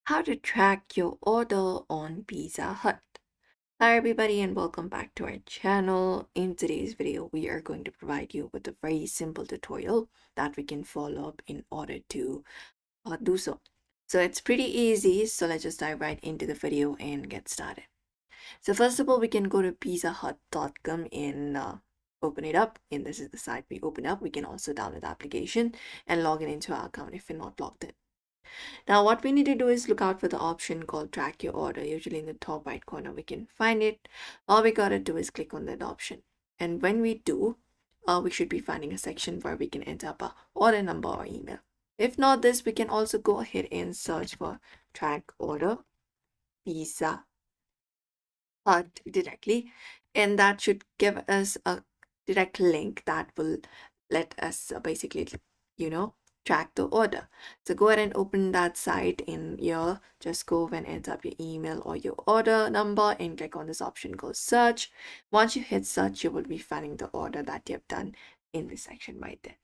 How to track your order on Pizza Hut. Hi everybody and welcome back to our channel. In today's video, we are going to provide you with a very simple tutorial that we can follow up in order to do so. So it's pretty easy. So let's just dive right into the video and get started. So first of all, we can go to pizzahut.com and open it up. And this is the site we open up. We can also download the application and log in into our account if you're not logged in. Now, what we need to do is look out for the option called track your order. Usually in the top right corner, we can find it. All we gotta do is click on that option. And when we do, we should be finding a section where we can enter up a order number or email. If not this, we can also go ahead and search for track order Pizza Hut directly. And that should give us a direct link that will let us basically, you know, track the order. So go ahead and open that site in your, just go and enter up your email or your order number and click on this option called search. Once you hit search, you will be finding the order that you have done in this section right there.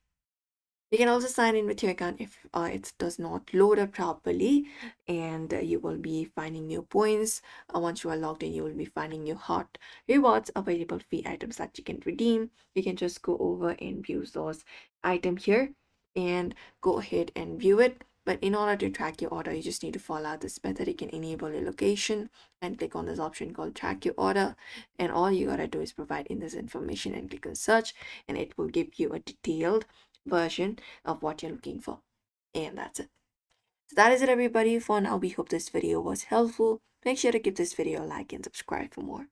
You can also sign in with your account if it does not load up properly, and you will be finding new points. Once you are logged in, you will be finding new hot rewards, available free items that you can redeem. You can just go over and view those item here and go ahead and view it. But in order to track your order, you just need to follow this method. You can enable your location and click on this option called track your order. And all you gotta do is provide in this information and click on search, and it will give you a detailed version of what you're looking for. And that's it. So that is it, everybody. For now, we hope this video was helpful. Make sure to give this video a like and subscribe for more.